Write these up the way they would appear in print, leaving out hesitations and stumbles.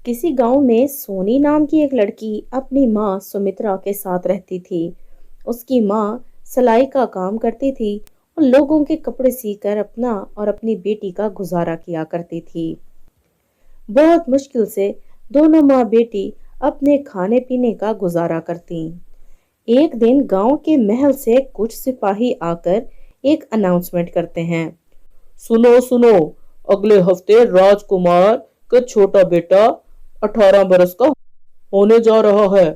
किसी गांव में सोनी नाम की एक लड़की अपनी माँ सुमित्रा के साथ रहती थी। उसकी माँ सिलाई का काम करती थी और लोगों के कपड़े सीकर अपना और अपनी बेटी का गुजारा किया करती थी। बहुत मुश्किल से दोनों माँ बेटी अपने खाने पीने का गुजारा करती। एक दिन गांव के महल से कुछ सिपाही आकर एक अनाउंसमेंट करते हैं। सुनो सुनो, अगले हफ्ते राजकुमार का छोटा बेटा 18 बरस का होने जा रहा है।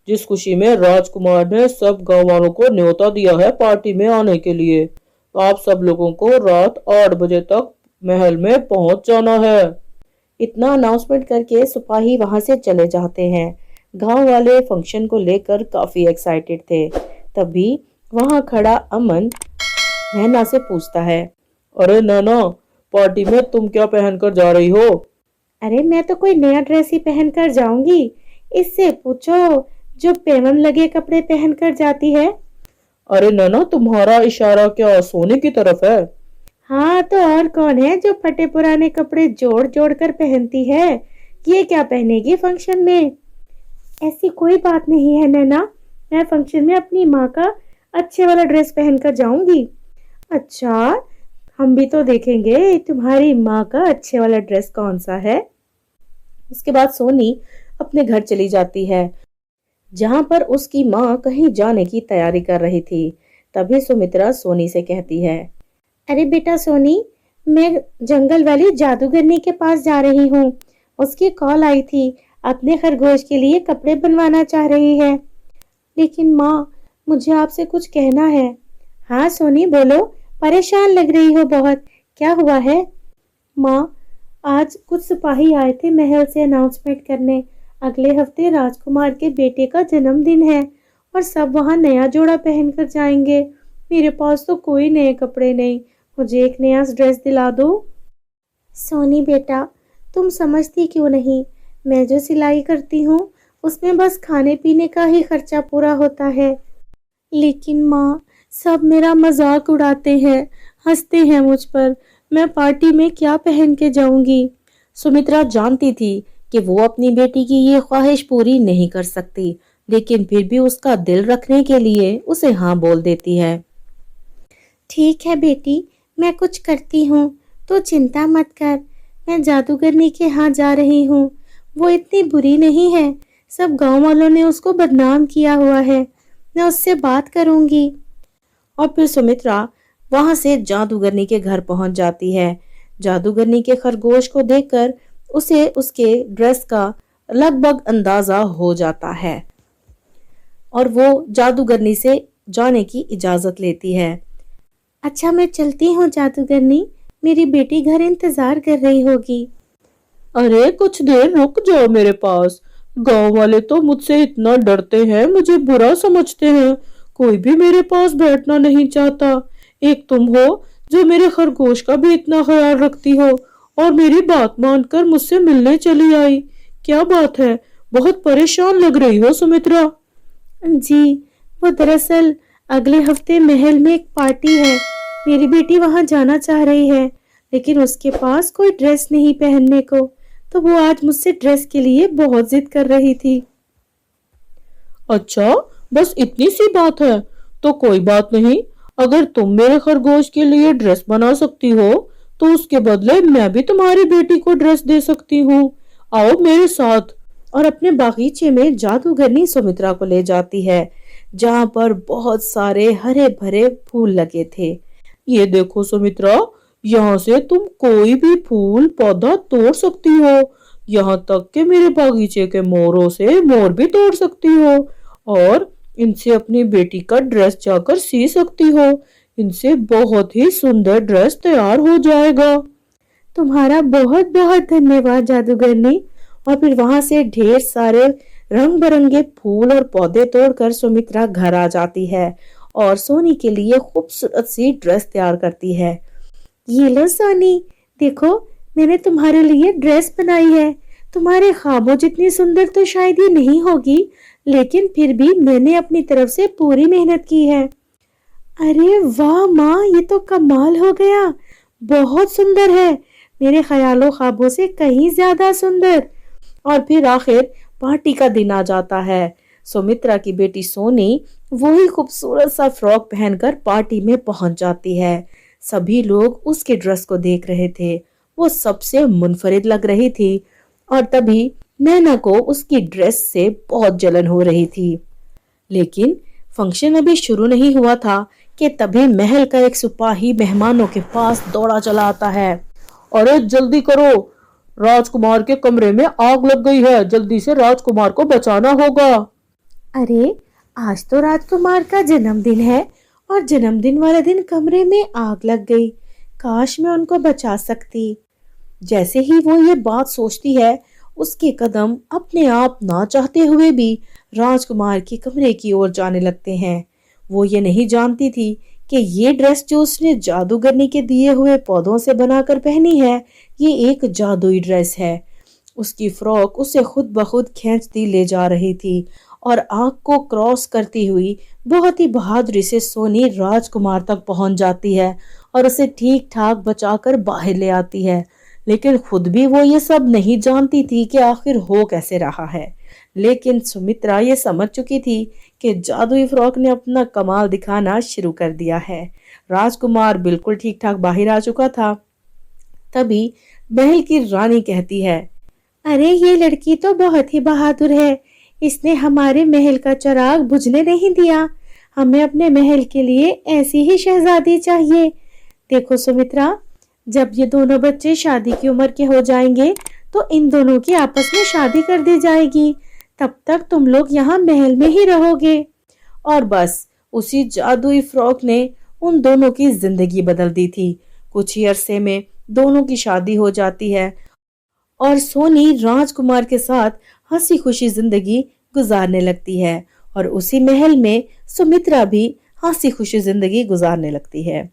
जिस खुशी में राजकुमार ने सब गांव वालों को न्योता दिया है पार्टी में आने के लिए। तो आप सब लोगों को रात 8 बजे तक महल में पहुंच जाना है। इतना अनाउंसमेंट करके सिपाही वहां से चले जाते हैं। गांव वाले फंक्शन को लेकर काफी एक्साइटेड थे। तभी वहां खड़ा अमन नैना से पूछता है। अरे नैना, पार्टी में तुम क्या पहनकर जा रही हो? अरे मैं तो कोई नया ड्रेस ही पहन कर जाऊंगी। इससे पूछो जो पेवन लगे कपड़े पहन कर जाती है। अरे नैना, तुम्हारा इशारा क्या सोने की तरफ है? हाँ तो और कौन है जो फटे पुराने कपड़े जोड़ जोड़ कर पहनती है। ये क्या पहनेगी फंक्शन में? ऐसी कोई बात नहीं है नैना, मैं फंक्शन में अपनी माँ का अच्छे वाला ड्रेस पहन कर जाऊंगी। अच्छा, हम भी तो देखेंगे तुम्हारी माँ का अच्छे वाला ड्रेस कौन सा है। उसके बाद सोनी अपने घर चली जाती है, जहां पर उसकी माँ कहीं जाने की तैयारी कर रही थी। तभी सुमित्रा सोनी से कहती है। अरे बेटा सोनी, मैं जंगल वाली जादूगरनी के पास जा रही हूँ। उसकी कॉल आई थी, अपने खरगोश के लिए कपड़े बनवाना चाह रही है। लेकिन माँ, मुझे आपसे कुछ कहना है। हाँ सोनी बोलो, परेशान लग रही हो बहुत, क्या हुआ है? माँ, आज कुछ सिपाही आए थे महल से अनाउंसमेंट करने। अगले हफ्ते राजकुमार के बेटे का जन्मदिन है और सब वहाँ नया जोड़ा पहनकर जाएंगे। मेरे पास तो कोई नए कपड़े नहीं, मुझे एक नया ड्रेस दिला दो। सोनी बेटा, तुम समझती क्यों नहीं? मैं जो सिलाई करती हूँ उसमें बस खाने पीने का ही खर्चा पूरा होता है। लेकिन माँ, सब मेरा मजाक उड़ाते हैं, हंसते हैं मुझ पर। मैं पार्टी में क्या पहन के जाऊंगी? सुमित्रा जानती थी कि वो अपनी बेटी की ये ख्वाहिश पूरी नहीं कर सकती, लेकिन फिर भी उसका दिल रखने के लिए उसे हाँ बोल देती है। ठीक है बेटी, मैं कुछ करती हूँ, तो चिंता मत कर। मैं जादूगरनी के यहाँ जा रही हूँ, वो इतनी बुरी नहीं है। सब गांव वालों ने उसको बदनाम किया हुआ है, मैं उससे बात करूंगी। और फिर सुमित्रा वहां से जादूगरनी के घर पहुंच जाती है। जादूगरनी के खरगोश को देखकर उसे उसके ड्रेस का लगभग अंदाजा हो जाता है और वो जादूगरनी से जाने की इजाजत लेती है। अच्छा मैं चलती हूँ जादूगरनी, मेरी बेटी घर इंतजार कर रही होगी। अरे कुछ देर रुक जाओ मेरे पास। गांव वाले तो मुझसे इतना डरते हैं, मुझे बुरा समझते हैं। कोई भी मेरे पास बैठना नहीं चाहता। एक तुम हो जो मेरे खरगोश का भी इतना ख्याल रखती हो और मेरी बात मानकर मुझसे मिलने चली आई। क्या बात है, बहुत परेशान लग रही हो सुमित्रा। जी, वो दरअसल अगले हफ्ते महल में एक पार्टी है। मेरी बेटी वहां जाना चाह रही है, लेकिन उसके पास कोई ड्रेस नहीं पहनने को, तो वो आज मुझसे ड्रेस के लिए बहुत जिद कर रही थी। अच्छा, बस इतनी सी बात है? तो कोई बात नहीं। अगर तुम मेरे खरगोश के लिए ड्रेस बना सकती हो तो उसके बदले मैं भी तुम्हारी बेटी को ड्रेस दे सकती हूँ। आओ मेरे साथ। और अपने बागीचे में जादूगरनी सुमित्रा को ले जाती है, जहां पर बहुत सारे हरे भरे फूल लगे थे। ये देखो सुमित्रा, यहाँ से तुम कोई भी फूल पौधा तोड़ सकती हो। यहाँ तक कि मेरे बागीचे के मोरों से मोर भी तोड़ सकती हो और इनसे अपनी बेटी का ड्रेस जाकर सी सकती हो। इनसे बहुत ही सुंदर ड्रेस तैयार हो जाएगा। तुम्हारा बहुत बहुत धन्यवाद जादूगरनी। और फिर वहां से ढेर सारे रंग बिरंगे फूल और पौधे तोड़कर सुमित्रा घर आ जाती है और सोनी के लिए खूबसूरत सी ड्रेस तैयार करती है। ये लो सोनी, देखो मैंने तुम्हारे लिए ड्रेस बनाई है। तुम्हारे ख्वाबों जितनी सुंदर तो शायद ये नहीं होगी, लेकिन फिर भी मैंने अपनी तरफ से पूरी मेहनत की है। अरे वाह माँ, ये तो कमाल हो गया, बहुत सुंदर है, मेरे ख्यालों ख्वाबों से कहीं ज्यादा सुंदर। اور پھر آخر پارٹی کا دن آ جاتا ہے۔ سمترا کی بیٹی سونی وہی خوبصورت سا فراک پہن کر پارٹی میں پہنچ جاتی ہے۔ سبھی لوگ اس کے ڈریس کو دیکھ رہے تھے، وہ سب سے منفرد لگ رہی تھی، اور تبھی نینا کو اس کی ڈریس سے بہت جلن ہو رہی تھی۔ لیکن فنکشن ابھی شروع نہیں ہوا تھا کہ تبھی محل کا ایک سپاہی مہمانوں کے پاس دوڑا چلا آتا ہے۔ ارے جلدی کرو، راجکمار کے کمرے میں آگ لگ گئی ہے، جلدی سے راجکمار کو بچانا ہوگا۔ ارے آج تو راجکمار کا جنم دن ہے اور جنم دن والے دن کمرے میں آگ لگ گئی، کاش میں ان کو بچا سکتی۔ جیسے ہی وہ یہ بات سوچتی ہے، اس کے قدم اپنے آپ نہ چاہتے ہوئے بھی راجکمار کے کمرے کی اور جانے لگتے ہیں۔ وہ یہ نہیں جانتی تھی کہ یہ ڈریس جو اس نے جادوگرنی کے دیے ہوئے پودوں سے بنا کر پہنی ہے، یہ ایک جادوئی ڈریس ہے۔ اس کی فراک اسے خود بخود کھینچتی لے جا رہی تھی، اور آگ کو کراس کرتی ہوئی بہت ہی بہادری سے سونی راجکمار تک پہنچ جاتی ہے اور اسے ٹھیک ٹھاک بچا کر باہر لے آتی ہے۔ لیکن خود بھی وہ یہ سب نہیں جانتی تھی کہ آخر ہو کیسے رہا ہے۔ لیکن سمترا یہ سمجھ چکی تھی کہ جادوئی فراک نے اپنا کمال دکھانا شروع کر دیا ہے۔ راجکمار بالکل ٹھیک ٹھاک باہر آ چکا تھا۔ تبھی محل کی رانی کہتی ہے، ارے یہ لڑکی تو بہت ہی بہادر ہے، اس نے ہمارے محل کا چراغ بجھنے نہیں دیا۔ ہمیں اپنے محل کے لیے ایسی ہی شہزادی چاہیے۔ دیکھو سمترا، جب یہ دونوں بچے شادی کی عمر کے ہو جائیں گے تو ان دونوں کی آپس میں شادی کر دی جائے گی، تب تک تم لوگ یہاں محل میں ہی رہو گے۔ اور بس اسی جادوئی فراک نے ان دونوں کی زندگی بدل دی تھی۔ کچھ ہی عرصے میں دونوں کی شادی ہو جاتی ہے اور سونی راجکمار کے ساتھ ہنسی خوشی زندگی گزارنے لگتی ہے، اور اسی محل میں سمترا بھی ہنسی خوشی زندگی گزارنے لگتی ہے۔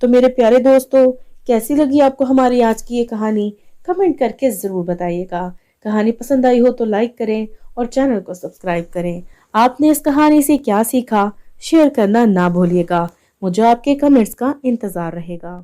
تو میرے پیارے دوستو، کیسی لگی آپ کو ہماری آج کی یہ کہانی؟ کمنٹ کر کے ضرور بتائیے گا۔ کہانی پسند آئی ہو تو لائک کریں اور چینل کو سبسکرائب کریں۔ آپ نے اس کہانی سے کیا سیکھا، شیئر کرنا نہ بھولیے گا۔ مجھے آپ کے کمنٹس کا انتظار رہے گا۔